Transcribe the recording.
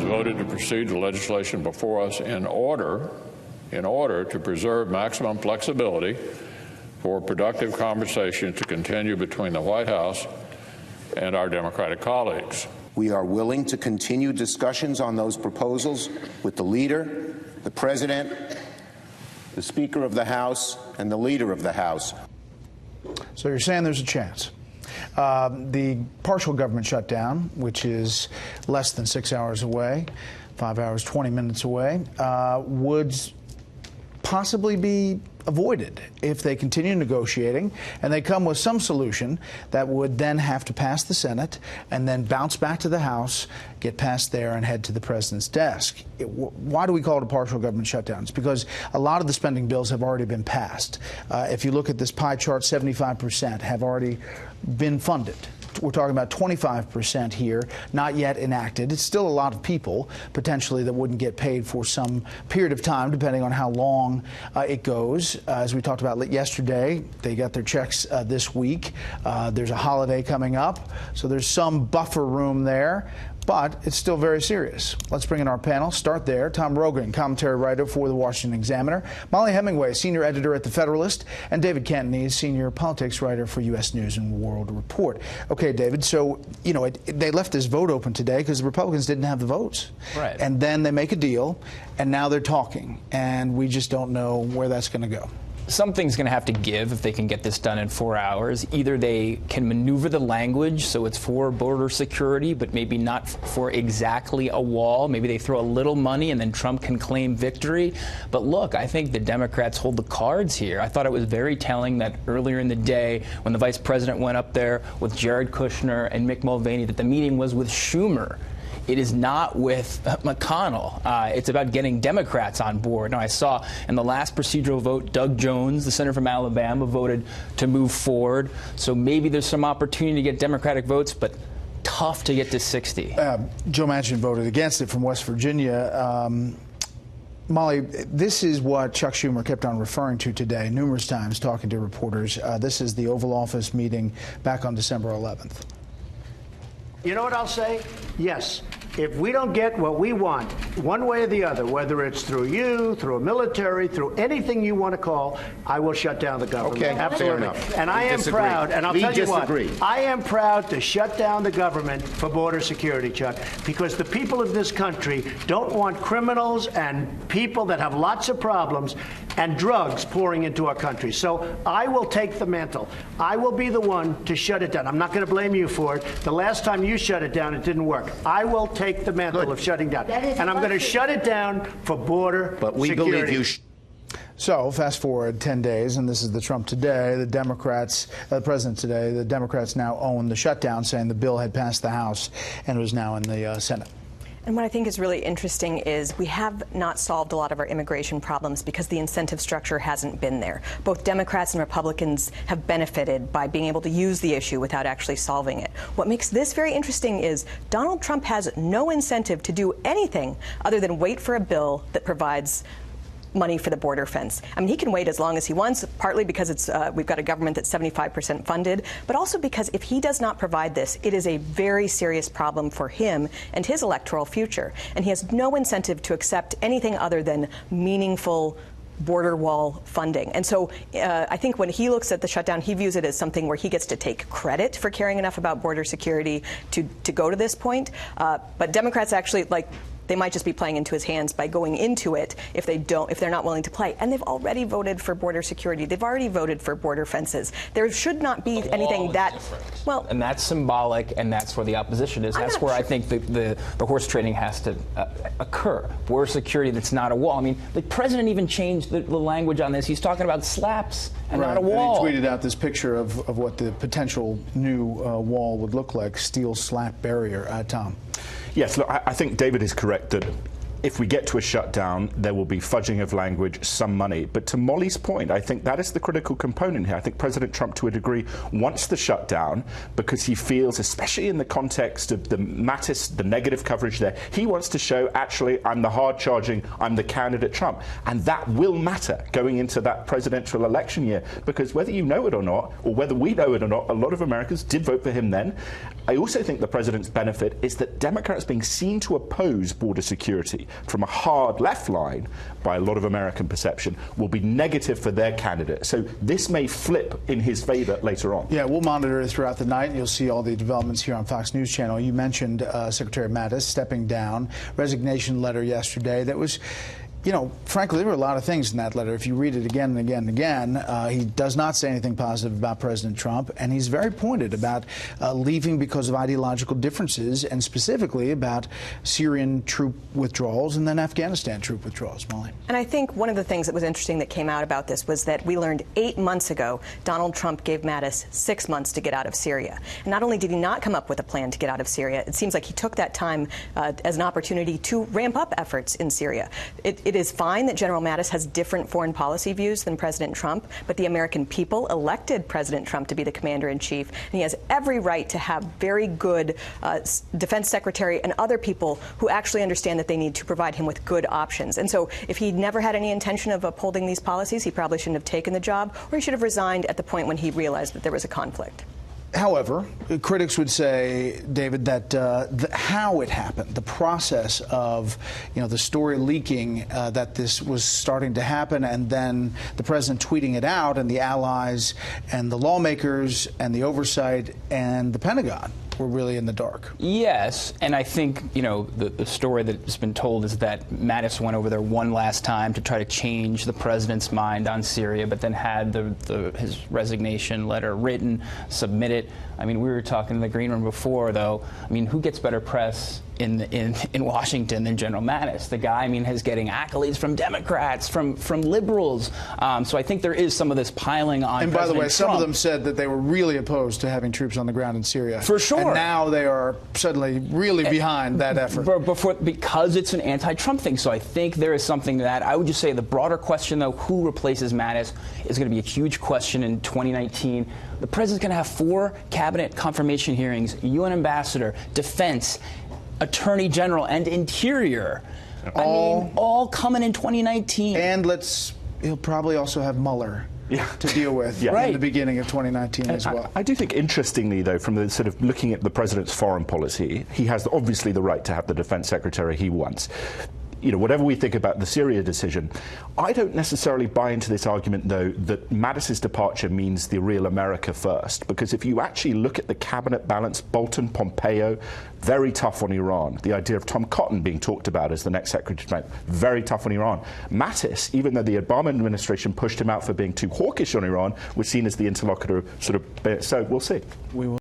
voted to proceed the legislation before us in order to preserve maximum flexibility for productive conversation to continue between the White House and our Democratic colleagues. We are willing to continue discussions on those proposals with the leader, the president, the Speaker of the House, and the leader of the House. So you're saying there's a chance. The partial government shutdown, which is less than 6 hours away, 5 hours, 20 minutes away, would possibly be avoided if they continue negotiating and they come with some solution that would then have to pass the Senate and then bounce back to the House, get past there, and head to the president's desk. Why do we call it a partial government shutdown? It's because a lot of the spending bills have already been passed. If you look at this pie chart, 75% have already been funded. We're talking about 25% here, not yet enacted. It's still a lot of people, potentially, that wouldn't get paid for some period of time, depending on how long it goes. As we talked about yesterday, they got their checks this week. There's a holiday coming up, so there's some buffer room there. But it's still very serious. Let's bring in our panel. Start there. Tom Rogan, commentary writer for The Washington Examiner. Molly Hemingway, senior editor at The Federalist. And David Cantonese, senior politics writer for U.S. News and World Report. Okay, David, so, you know, they left this vote open today because the Republicans didn't have the votes. Right. And then they make a deal, and now they're talking. And we just don't know where that's going to go. Something's going to have to give if they can get this done in 4 hours. Either they can maneuver the language so it's for border security, but maybe not for exactly a wall. Maybe they throw a little money and then Trump can claim victory. But look, I think the Democrats hold the cards here. I thought it was very telling that earlier in the day, when the vice president went up there with Jared Kushner and Mick Mulvaney, that the meeting was with Schumer. It is not with McConnell. It's about getting Democrats on board. Now, I saw in the last procedural vote, Doug Jones, the senator from Alabama, voted to move forward. So maybe there's some opportunity to get Democratic votes, but tough to get to 60. Joe Manchin voted against it from West Virginia. Molly, this is what Chuck Schumer kept on referring to today numerous times, talking to reporters. This is the Oval Office meeting back on December 11th. You know what I'll say? Yes. If we don't get what we want, one way or the other, whether it's through you, through a military, through anything you want to call, I will shut down the government. Okay, absolutely. fair enough. And I am proud, and I'll tell you what, I am proud to shut down the government for border security, Chuck, because the people of this country don't want criminals and people that have lots of problems and drugs pouring into our country. So I will take the mantle. I will be the one to shut it down. I'm not going to blame you for it. The last time you shut it down, it didn't work. I will take the mantle of shutting down. And I'm going to shut it down for border security. But we believe you. So fast forward 10 days, and this is the Trump today. The Democrats, the president today, the Democrats now own the shutdown, saying the bill had passed the House and was now in the Senate. And what I think is really interesting is we have not solved a lot of our immigration problems because the incentive structure hasn't been there. Both Democrats and Republicans have benefited by being able to use the issue without actually solving it. What makes this very interesting is Donald Trump has no incentive to do anything other than wait for a bill that provides money for the border fence. I mean, he can wait as long as he wants, partly because it's we've got a government that's 75% funded, but also because if he does not provide this, it is a very serious problem for him and his electoral future. And he has no incentive to accept anything other than meaningful border wall funding. And so I think when he looks at the shutdown, he views it as something where he gets to take credit for caring enough about border security to go to this point. But Democrats actually, they might just be playing into his hands by going into it if they're not willing to play. And they've already voted for border security. They've already voted for border fences. There should not be anything that well. And that's symbolic, and that's where the opposition is. That's where I think the horse trading has to occur. Border security that's not a wall. I mean, the president even changed the language on this. He's talking about slaps and not a wall. And he tweeted out this picture of what the potential new wall would look like, steel slap barrier. Tom. Yes, look, I think David is correct that if we get to a shutdown, there will be fudging of language, some money. But to Molly's point, I think that is the critical component here. I think President Trump, to a degree, wants the shutdown because he feels, especially in the context of the Mattis, the negative coverage there, he wants to show, actually, I'm the hard-charging, I'm the candidate Trump. And that will matter going into that presidential election year, because whether you know it or not, or whether we know it or not, a lot of Americans did vote for him then. I also think the president's benefit is that Democrats being seen to oppose border security from a hard left line, by a lot of American perception, will be negative for their candidate. So this may flip in his favor later on. Yeah, we'll monitor it throughout the night, and you'll see all the developments here on Fox News Channel. You mentioned Secretary Mattis stepping down, resignation letter yesterday that was, you know, frankly, there were a lot of things in that letter. If you read it again and again and again, he does not say anything positive about President Trump, and he's very pointed about leaving because of ideological differences, and specifically about Syrian troop withdrawals and then Afghanistan troop withdrawals. Molly. And I think one of the things that was interesting that came out about this was that we learned 8 months ago Donald Trump gave Mattis 6 months to get out of Syria. And not only did he not come up with a plan to get out of Syria, it seems like he took that time as an opportunity to ramp up efforts in Syria. It is fine that General Mattis has different foreign policy views than President Trump, but the American people elected President Trump to be the commander-in-chief, and he has every right to have very good defense secretary and other people who actually understand that they need to provide him with good options. And so if he never had any intention of upholding these policies, he probably shouldn't have taken the job, or he should have resigned at the point when he realized that there was a conflict. However, critics would say, David, that how it happened, the process of, you know, the story leaking that this was starting to happen, and then the president tweeting it out, and the allies and the lawmakers and the oversight and the Pentagon were really in the dark. Yes, and I think, you know, the story that's been told is that Mattis went over there one last time to try to change the president's mind on Syria, but then had his resignation letter written, submitted. I mean, we were talking in the green room before, though. I mean, who gets better press in Washington than General Mattis? The guy, I mean, is getting accolades from Democrats, from liberals. So I think there is some of this piling on. And by the way, Trump. some of them said that they were really opposed to having troops on the ground in Syria. For sure. And now they are suddenly really behind that effort. Because it's an anti-Trump thing. So I think there is something to that. I would just say the broader question, though, who replaces Mattis, is going to be a huge question in 2019. The president's going to have 4 cabinet confirmation hearings, UN ambassador, defense, attorney general, and interior. All coming in 2019. And he'll probably also have Mueller to deal with in the beginning of 2019 as well. I do think, interestingly, though, from the sort of looking at the president's foreign policy, he has obviously the right to have the defense secretary he wants. You know, whatever we think about the Syria decision, I don't necessarily buy into this argument, though, that Mattis's departure means the real America first. Because if you actually look at the cabinet balance, Bolton, Pompeo, very tough on Iran. The idea of Tom Cotton being talked about as the next Secretary of State, very tough on Iran. Mattis, even though the Obama administration pushed him out for being too hawkish on Iran, was seen as the interlocutor, sort of. So we'll see. We will.